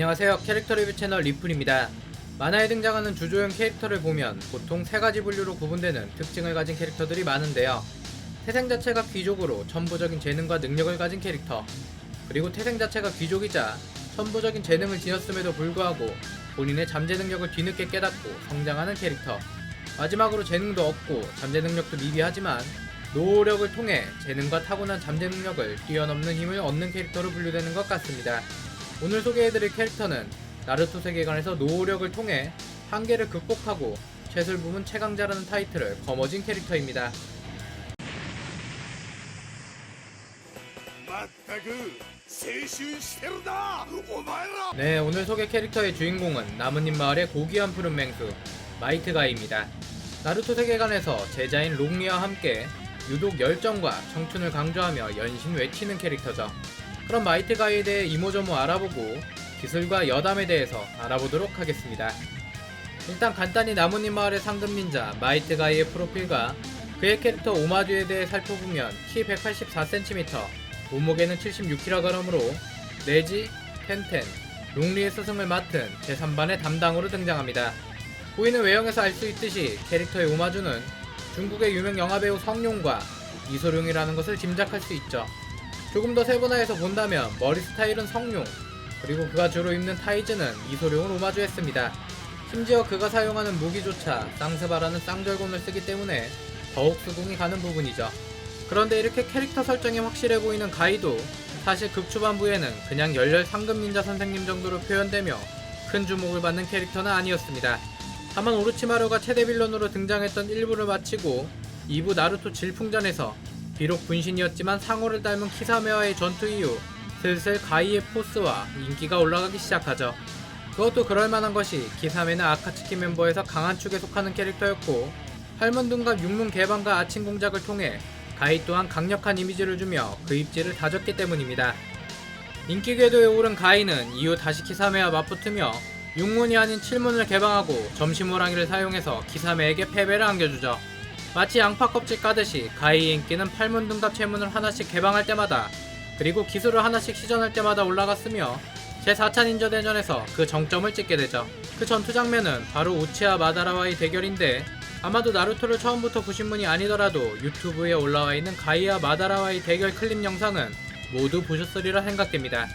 안녕하세요. 캐릭터 리뷰 채널 리플입니다. 만화에 등장하는 주조형 캐릭터를 보면 보통 세 가지 분류로 구분되는 특징을 가진 캐릭터들이 많은데요. 태생 자체가 귀족으로 천부적인 재능과 능력을 가진 캐릭터, 그리고 태생 자체가 귀족이자 천부적인 재능을 지녔음에도 불구하고 본인의 잠재 능력을 뒤늦게 깨닫고 성장하는 캐릭터, 마지막으로 재능도 없고 잠재 능력도 미비하지만 노력을 통해 재능과 타고난 잠재 능력을 뛰어넘는 힘을 얻는 캐릭터로 분류되는 것 같습니다. 오늘 소개해드릴 캐릭터는 나루토 세계관에서 노력을 통해 한계를 극복하고 최술 부문 최강자라는 타이틀을 거머쥔 캐릭터입니다. 네, 오늘 소개 캐릭터의 주인공은 나뭇잎 마을의 고귀한 푸른 맹수 마이트 가이입니다. 나루토 세계관에서 제자인 롱리와 함께 유독 열정과 청춘을 강조하며 연신 외치는 캐릭터죠. 그럼 마이트 가이에 대해 이모저모 알아보고 기술과 여담에 대해서 알아보도록 하겠습니다. 일단 간단히 나뭇잎 마을의 상급 닌자 마이트 가이의 프로필과 그의 캐릭터 오마주에 대해 살펴보면 키 184cm, 몸무게는 76kg으로 네지, 텐텐, 롱리의 스승을 맡은 제3반의 담당으로 등장합니다. 보이는 외형에서 알 수 있듯이 캐릭터의 오마주는 중국의 유명 영화배우 성룡과 이소룡이라는 것을 짐작할 수 있죠. 조금 더 세분화해서 본다면 머리 스타일은 성룡, 그리고 그가 주로 입는 타이즈는 이소룡을 오마주했습니다. 심지어 그가 사용하는 무기조차 쌍스바라는 쌍절곤을 쓰기 때문에 더욱 수긍이 가는 부분이죠. 그런데 이렇게 캐릭터 설정이 확실해 보이는 가이도 사실 극초반부에는 그냥 열렬 상급 닌자 선생님 정도로 표현되며 큰 주목을 받는 캐릭터는 아니었습니다. 다만 오로치마루가 최대 빌런으로 등장했던 1부를 마치고 2부 나루토 질풍전에서 비록 분신이었지만 상호를 닮은 키사메와의 전투 이후 슬슬 가이의 포스와 인기가 올라가기 시작하죠. 그것도 그럴만한 것이 키사메는 아카츠키 멤버에서 강한 축에 속하는 캐릭터였고 8문둔갑 6문 개방과 아침 공작을 통해 가이 또한 강력한 이미지를 주며 그 입지를 다졌기 때문입니다. 인기 궤도에 오른 가이는 이후 다시 키사메와 맞붙으며 6문이 아닌 7문을 개방하고 점심호랑이를 사용해서 키사메에게 패배를 안겨주죠. 마치 양파 껍질 까듯이 가이의 인기는 8문둔갑 채문을 하나씩 개방할 때마다 그리고 기술을 하나씩 시전할 때마다 올라갔으며 제4차 닌자 대전에서 그 정점을 찍게 되죠. 그 전투 장면은 바로 우치와 마다라와의 대결인데 아마도 나루토를 처음부터 보신 분이 아니더라도 유튜브에 올라와 있는 가이와 마다라와의 대결 클립 영상은 모두 보셨으리라 생각됩니다.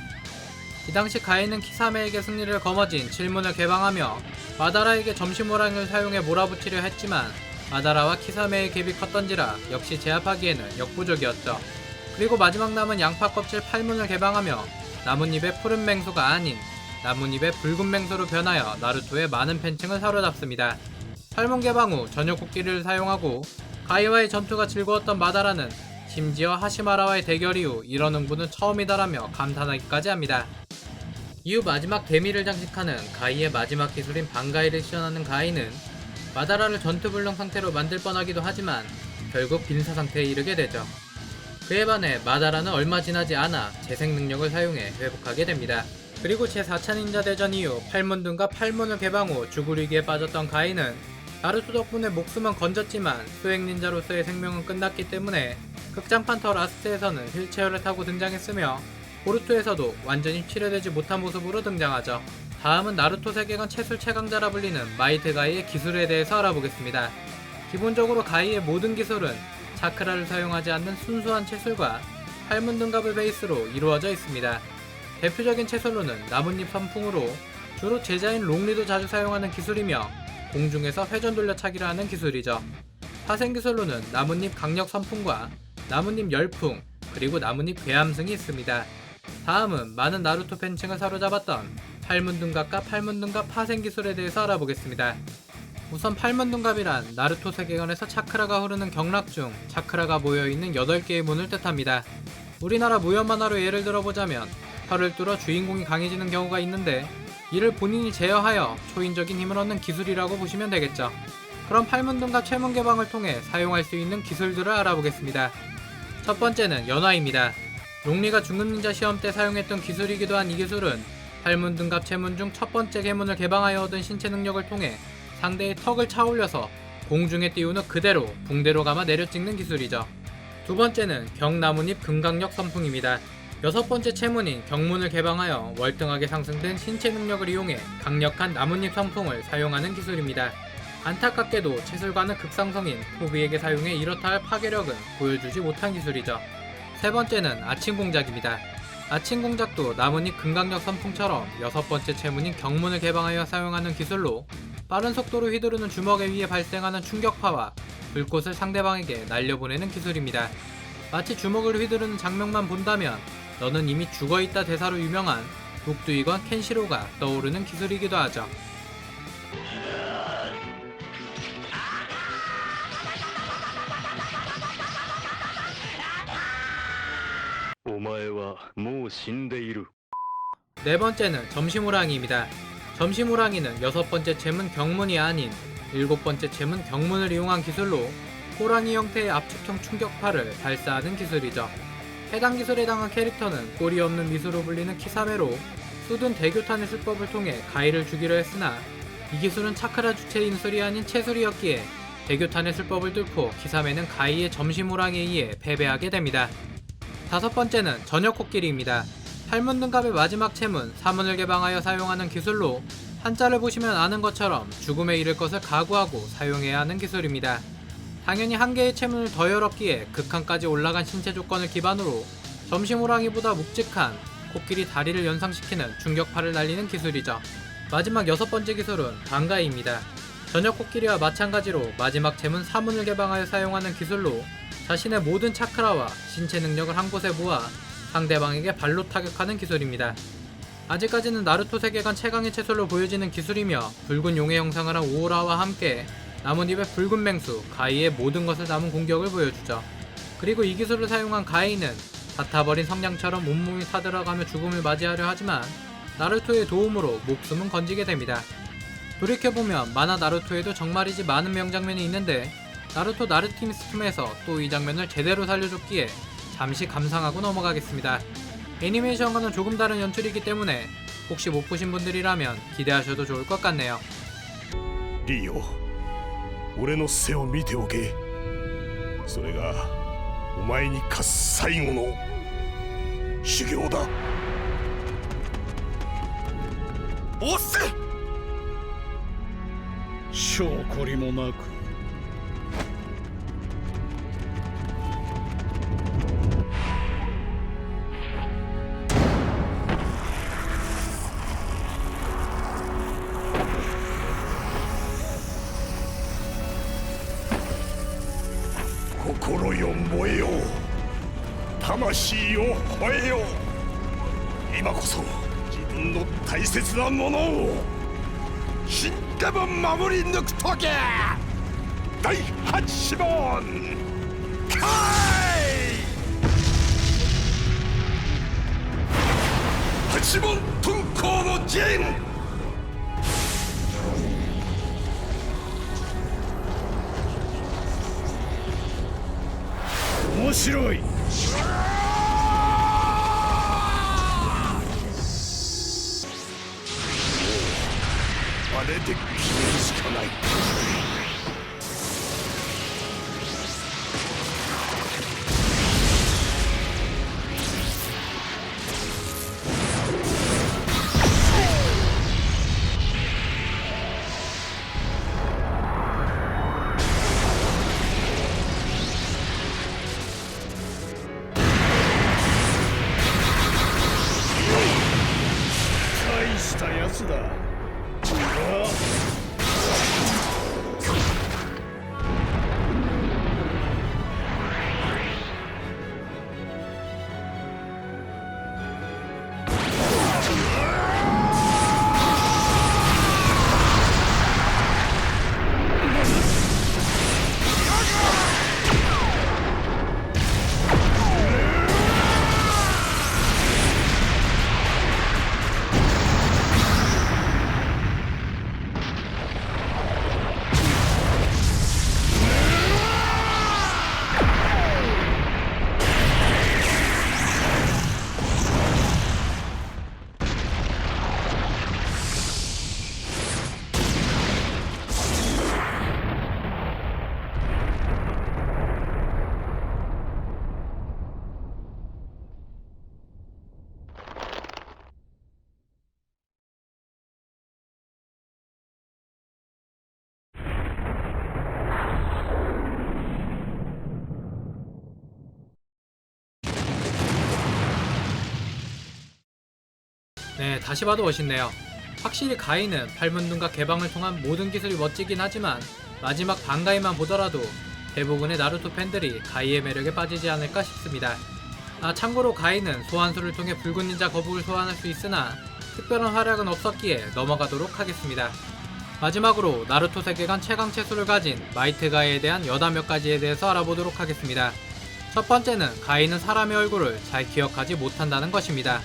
이 당시 가이는 키사메에게 승리를 거머쥔 7문을 개방하며 마다라에게 점심호랑이를 사용해 몰아붙이려 했지만 마다라와 키사메의 갭이 컸던지라 역시 제압하기에는 역부족이었죠. 그리고 마지막 남은 양파 껍질 8문을 개방하며 나뭇잎의 푸른 맹수가 아닌 나뭇잎의 붉은 맹수로 변하여 나루토의 많은 팬층을 사로잡습니다. 8문 개방 후 저녁 코끼리를 사용하고 가이와의 전투가 즐거웠던 마다라는 심지어 하시마라와의 대결 이후 이런 흥분은 처음이다라며 감탄하기까지 합니다. 이후 마지막 데미를 장식하는 가이의 마지막 기술인 반가이를 시전하는 가이는 마다라를 전투불능 상태로 만들 뻔하기도 하지만 결국 빈사 상태에 이르게 되죠. 그에 반해 마다라는 얼마 지나지 않아 재생 능력을 사용해 회복하게 됩니다. 그리고 제4차 닌자 대전 이후 8문둔과 8문을 개방 후 죽을 위기에 빠졌던 가이는 나루토 덕분에 목숨은 건졌지만 수행 닌자로서의 생명은 끝났기 때문에 극장판 더 라스트에서는 휠체어를 타고 등장했으며 보루토에서도 완전히 치료되지 못한 모습으로 등장하죠. 다음은 나루토 세계관 최술 최강자라 불리는 마이트 가이의 기술에 대해서 알아보겠습니다. 기본적으로 가이의 모든 기술은 차크라를 사용하지 않는 순수한 채술과 8문둔갑을 베이스로 이루어져 있습니다. 대표적인 채술로는 나뭇잎 선풍으로 주로 제자인 롱리도 자주 사용하는 기술이며 공중에서 회전 돌려차기를 하는 기술이죠. 파생 기술로는 나뭇잎 강력 선풍과 나뭇잎 열풍, 그리고 나뭇잎 괴함승이 있습니다. 다음은 많은 나루토 팬층을 사로잡았던 8문둔갑과 8문둔갑 파생 기술에 대해서 알아보겠습니다. 우선 8문둔갑이란 나루토 세계관에서 차크라가 흐르는 경락 중 차크라가 모여있는 8개의 문을 뜻합니다. 우리나라 무협 만화로 예를 들어보자면 혀를 뚫어 주인공이 강해지는 경우가 있는데 이를 본인이 제어하여 초인적인 힘을 얻는 기술이라고 보시면 되겠죠. 그럼 8문둔갑 최문 개방을 통해 사용할 수 있는 기술들을 알아보겠습니다. 첫 번째는 연화입니다. 롱리가 중급 닌자 시험 때 사용했던 기술이기도 한 이 기술은 8문둔갑 채문 중 첫 번째 계문을 개방하여 얻은 신체 능력을 통해 상대의 턱을 차올려서 공중에 띄운 후 그대로 붕대로 감아 내려찍는 기술이죠. 두 번째는 경나뭇잎 금강력 선풍입니다. 여섯 번째 체문인 경문을 개방하여 월등하게 상승된 신체 능력을 이용해 강력한 나뭇잎 선풍을 사용하는 기술입니다. 안타깝게도 체술과는 극상성인 포비에게 사용해 이렇다 할 파괴력은 보여주지 못한 기술이죠. 세 번째는 아침 공작입니다. 아침 공작도 나뭇잎 금강력 선풍처럼 여섯 번째 체문인 경문을 개방하여 사용하는 기술로 빠른 속도로 휘두르는 주먹에 의해 발생하는 충격파와 불꽃을 상대방에게 날려보내는 기술입니다. 마치 주먹을 휘두르는 장면만 본다면 너는 이미 죽어있다 대사로 유명한 북두이건 켄시로가 떠오르는 기술이기도 하죠. お前はもう死んでいる。 네 번째는 점심호랑이입니다. 점심호랑이는 여섯 번째 체문 경문이 아닌 일곱 번째 체문 경문을 이용한 기술로 호랑이 형태의 압축형 충격파를 발사하는 기술이죠. 해당 기술에 해당한 캐릭터는 꼬리 없는 미수로 불리는 키사메로 쏟은 대교탄의 술법을 통해 가이를 죽이려 했으나 이 기술은 차크라 주체인 술이 아닌 채술이었기에 대교탄의 술법을 뚫고 키사메는 가이의 점심호랑이에 의해 패배하게 됩니다. 다섯 번째는 저녁 코끼리입니다. 팔문등갑의 마지막 체문 사문을 개방하여 사용하는 기술로 한자를 보시면 아는 것처럼 죽음에 이를 것을 각오하고 사용해야 하는 기술입니다. 당연히 한 개의 체문을 더 열었기에 극한까지 올라간 신체 조건을 기반으로 점심호랑이보다 묵직한 코끼리 다리를 연상시키는 충격파를 날리는 기술이죠. 마지막 여섯 번째 기술은 반가이입니다. 저녁 코끼리와 마찬가지로 마지막 체문 사문을 개방하여 사용하는 기술로 자신의 모든 차크라와 신체 능력을 한 곳에 모아 상대방에게 발로 타격하는 기술입니다. 아직까지는 나루토 세계관 최강의 체술로 보여지는 기술이며 붉은 용의 형상을 한 오라와 함께 나뭇잎의 붉은 맹수 가이의 모든 것을 담은 공격을 보여주죠. 그리고 이 기술을 사용한 가이는 얕아버린 성냥처럼 온몸이 타들어가며 죽음을 맞이하려 하지만 나루토의 도움으로 목숨은 건지게 됩니다. 돌이켜보면 만화 나루토에도 정말이지 많은 명장면이 있는데 나루토 나르티미스툼에서 또 이 장면을 제대로 살려줬기에 잠시 감상하고 넘어가겠습니다. 애니메이션과는 조금 다른 연출이기 때문에 혹시 못 보신 분들이라면 기대하셔도 좋을 것 같네요. リオ、俺の背を見ておけ。それがお前に課す最後の修行だ。押せ。証拠りもなく心よ燃えよ、魂よ吠えよ。今こそ自分の大切なものを死んでも守り抜くとけ。第八問開。八問遁甲の陣。面白い。あれで決めるしかない。 네, 다시 봐도 멋있네요. 확실히 가이는 팔문둥각 개방을 통한 모든 기술이 멋지긴 하지만 마지막 반가이만 보더라도 대부분의 나루토 팬들이 가이의 매력에 빠지지 않을까 싶습니다. 참고로 가이는 소환수를 통해 붉은 닌자 거북을 소환할 수 있으나 특별한 활약은 없었기에 넘어가도록 하겠습니다. 마지막으로 나루토 세계관 최강 채수를 가진 마이트 가이에 대한 여담 몇 가지에 대해서 알아보도록 하겠습니다. 첫 번째는 가이는 사람의 얼굴을 잘 기억하지 못한다는 것입니다.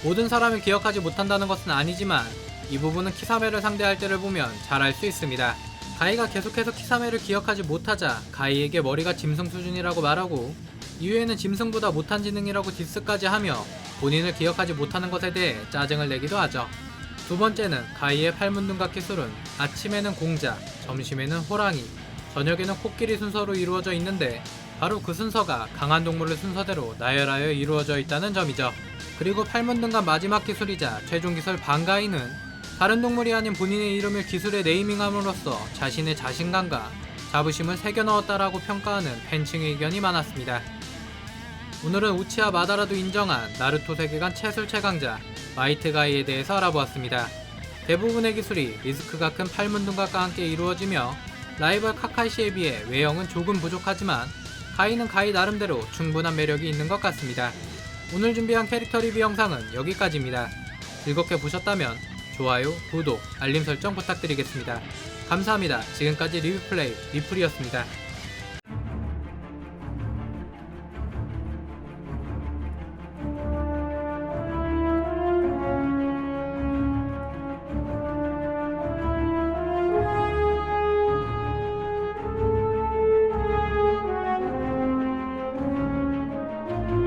모든 사람을 기억하지 못한다는 것은 아니지만 이 부분은 키사메를 상대할 때를 보면 잘 알 수 있습니다. 가이가 계속해서 키사메를 기억하지 못하자 가이에게 머리가 짐승 수준이라고 말하고 이후에는 짐승보다 못한 지능이라고 디스까지 하며 본인을 기억하지 못하는 것에 대해 짜증을 내기도 하죠. 두 번째는 가이의 팔문둥각 기술은 아침에는 공작, 점심에는 호랑이, 저녁에는 코끼리 순서로 이루어져 있는데 바로 그 순서가 강한 동물을 순서대로 나열하여 이루어져 있다는 점이죠. 그리고 팔문둥각 마지막 기술이자 최종 기술 반가이는 다른 동물이 아닌 본인의 이름을 기술에 네이밍함으로써 자신의 자신감과 자부심을 새겨 넣었다라고 평가하는 팬층의 의견이 많았습니다. 오늘은 우치하 마다라도 인정한 나루토 세계관 최술 최강자 마이트 가이에 대해서 알아보았습니다. 대부분의 기술이 리스크가 큰 팔문둥각과 함께 이루어지며 라이벌 카카이시에 비해 외형은 조금 부족하지만 가이는 가이 나름대로 충분한 매력이 있는 것 같습니다. 오늘 준비한 캐릭터 리뷰 영상은 여기까지입니다. 즐겁게 보셨다면 좋아요, 구독, 알림 설정 부탁드리겠습니다. 감사합니다. 지금까지 리뷰플레이 리플이었습니다.